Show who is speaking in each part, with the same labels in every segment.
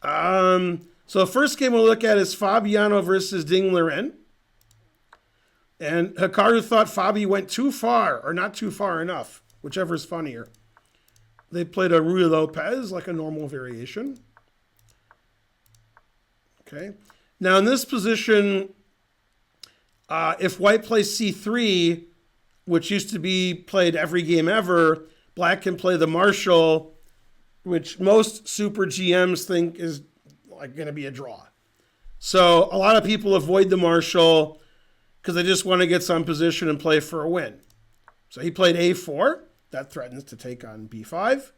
Speaker 1: So the first game we'll look at is Fabiano versus Liren. And Hikaru thought Fabi went too far, or not too far enough, whichever is funnier. They played a Rui Lopez, like a normal variation. Okay. Now in this position, if white plays c3, which used to be played every game ever, black can play the Marshall, which most super GMs think is like going to be a draw. So a lot of people avoid the Marshall because they just want to get some position and play for a win. So he played a4. That threatens to take on b5.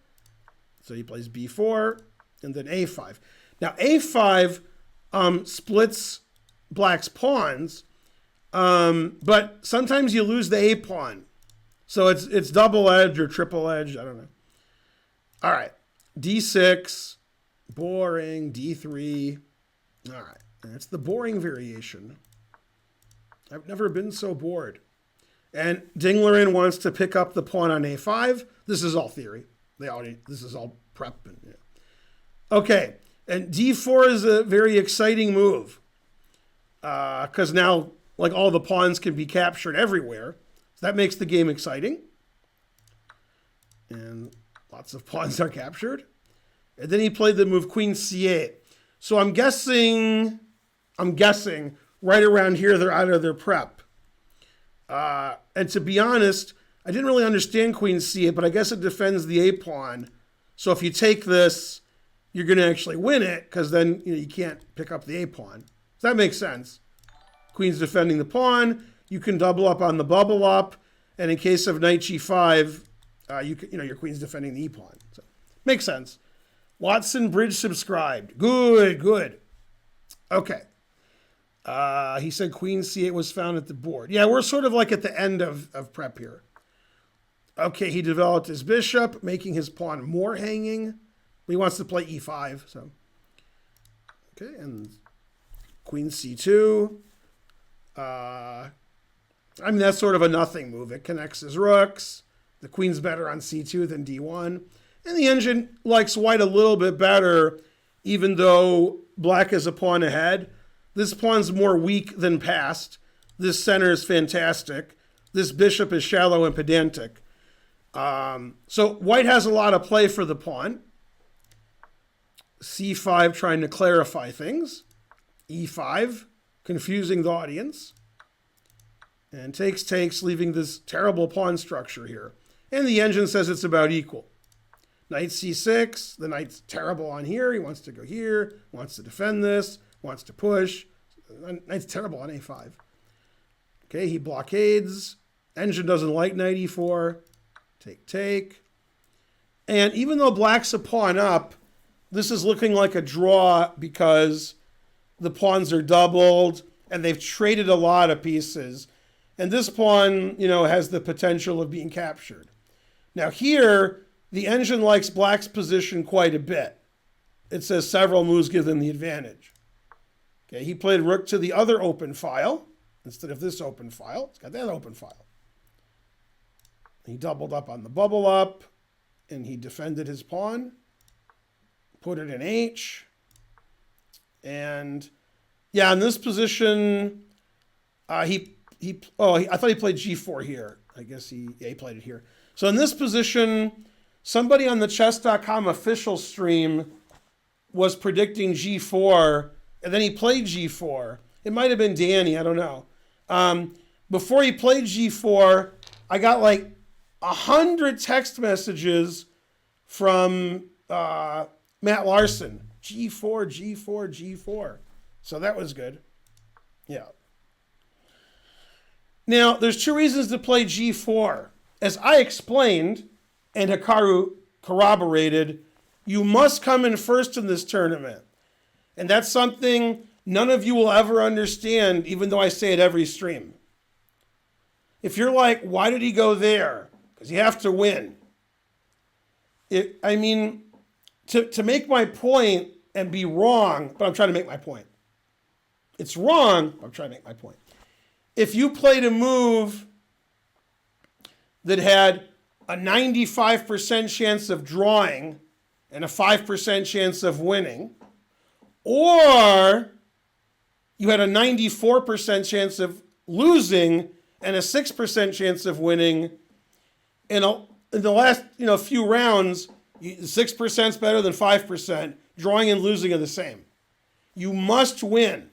Speaker 1: So he plays b4 and then a5. Now a5 splits black's pawns, but sometimes you lose the a pawn. So it's double edge or triple edge. I don't know. All right. d6. Boring. d3. All right. That's the boring variation. I've never been so bored. And Liren wants to pick up the pawn on a5. This is all theory. This is all prep. Yeah. Okay. And d4 is a very exciting move. Because now, like, all the pawns can be captured everywhere. So that makes the game exciting. And lots of pawns are captured. And then he played the move queen c8. So I'm guessing right around here they're out of their prep. And to be honest, I didn't really understand queen c8, but I guess it defends the a pawn. So if you take this, you're going to actually win it because then you can't pick up the a pawn. Does that make sense? Queen's defending the pawn. You can double up on the bubble up, and in case of knight g5, your queen's defending the e pawn. So makes sense. Watson Bridge subscribed. Good. Okay. He said queen c8 was found at the board. Yeah, we're sort of like at the end of prep here. Okay, he developed his bishop, making his pawn more hanging. He wants to play e5. So, okay, and queen c2. That's sort of a nothing move. It connects his rooks. The queen's better on c2 than d1. And the engine likes white a little bit better, even though black is a pawn ahead. This pawn's more weak than passed. This center is fantastic. This bishop is shallow and pedantic. So white has a lot of play for the pawn. c5 trying to clarify things. e5 confusing the audience. And takes, leaving this terrible pawn structure here. And the engine says it's about equal. Knight c6, the knight's terrible on here. He wants to go here, wants to defend this, wants to push. Knight's terrible on a5. Okay, he blockades. Engine doesn't like knight e4. Take. And even though black's a pawn up, this is looking like a draw because the pawns are doubled and they've traded a lot of pieces. And this pawn, has the potential of being captured. Now here, the engine likes black's position quite a bit. It says several moves give them the advantage. Okay, he played rook to the other open file instead of this open file. It's got that open file. He doubled up on the bubble up, and he defended his pawn, put it in H. And yeah, in this position, I thought he played G4 here. I guess he played it here. So in this position, somebody on the chess.com official stream was predicting G4, and then he played G4. It might have been Danny, I don't know. Before he played G4, I got like 100 text messages from Matt Larson. G4. So that was good. Yeah. Now, there's two reasons to play G4. As I explained, and Hikaru corroborated, you must come in first in this tournament. And that's something none of you will ever understand, even though I say it every stream. If you're like, why did he go there? Because you have to win. To make my point and be wrong, but I'm trying to make my point. It's wrong, but I'm trying to make my point. If you played a move that had a 95% chance of drawing and a 5% chance of winning, Or you had a 94% chance of losing and a 6% chance of winning. In the last few rounds, 6% is better than 5%. Drawing and losing are the same. You must win.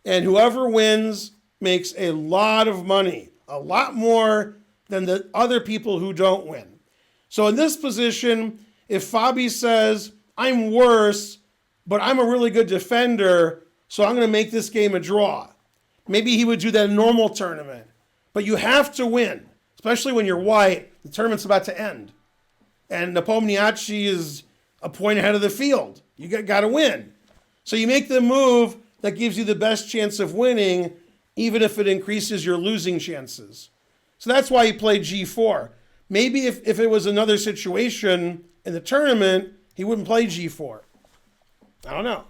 Speaker 1: And whoever wins makes a lot of money, a lot more than the other people who don't win. So in this position, if Fabi says, I'm worse, but I'm a really good defender, so I'm going to make this game a draw. Maybe he would do that in a normal tournament. But you have to win, especially when you're white. The tournament's about to end. And Nepomniachtchi is a point ahead of the field. You got to win. So you make the move that gives you the best chance of winning, even if it increases your losing chances. So that's why he played G4. Maybe if it was another situation in the tournament, he wouldn't play G4. I don't know.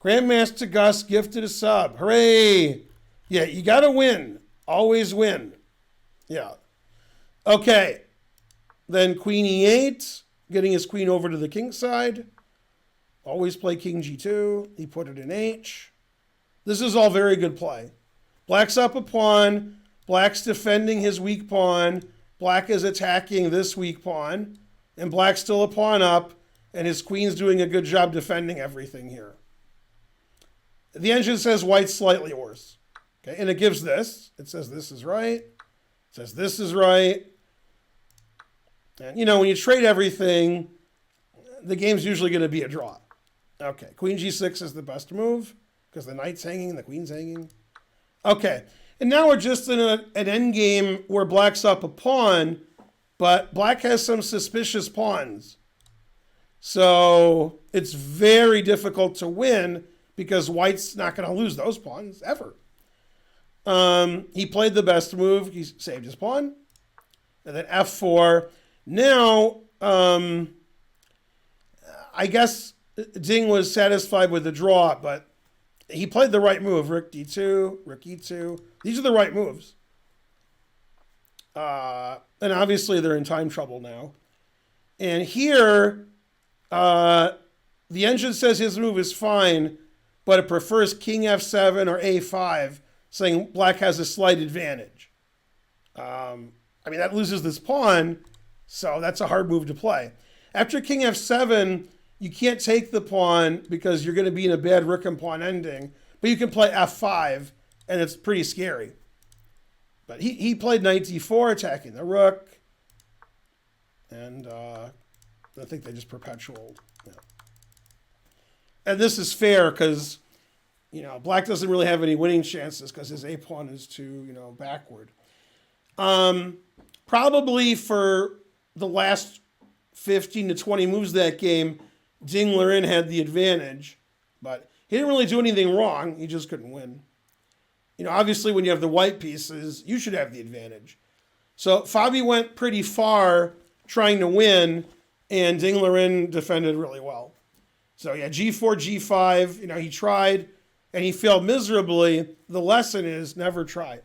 Speaker 1: Grandmaster Gus gifted a sub. Hooray! Yeah, you got to win. Always win. Yeah. Okay. Then Queen E8, getting his queen over to the king side. Always play King G2. He put it in H. This is all very good play. Black's up a pawn. Black's defending his weak pawn. Black is attacking this weak pawn. And Black's still a pawn up. And his queen's doing a good job defending everything here. The engine says white's slightly worse. Okay, and it gives this. It says this is right. It says this is right. And, when you trade everything, the game's usually going to be a draw. Okay, Queen G6 is the best move because the knight's hanging and the queen's hanging. Okay, and now we're just in an endgame where Black's up a pawn, but Black has some suspicious pawns. So it's very difficult to win because White's not going to lose those pawns ever. He played the best move. He saved his pawn. And then F4. Now, I guess Ding was satisfied with the draw, but he played the right move. Rook D2, Rook E2. These are the right moves. And obviously they're in time trouble now. And here, the engine says his move is fine, but it prefers King F7 or A5, saying Black has a slight advantage. That loses this pawn, so that's a hard move to play. After King F7, you can't take the pawn because you're going to be in a bad rook and pawn ending, but you can play F5, and it's pretty scary. But he played Knight D4, attacking the rook, and I think they just perpetual. Yeah. And this is fair because, Black doesn't really have any winning chances because his A pawn is too, backward. Probably for the last 15 to 20 moves of that game, Ding Liren had the advantage, but he didn't really do anything wrong. He just couldn't win. Obviously when you have the white pieces, you should have the advantage. So Fabi went pretty far trying to win, and Ding Liren defended really well. So yeah, G4, G5, he tried, and he failed miserably. The lesson is never try.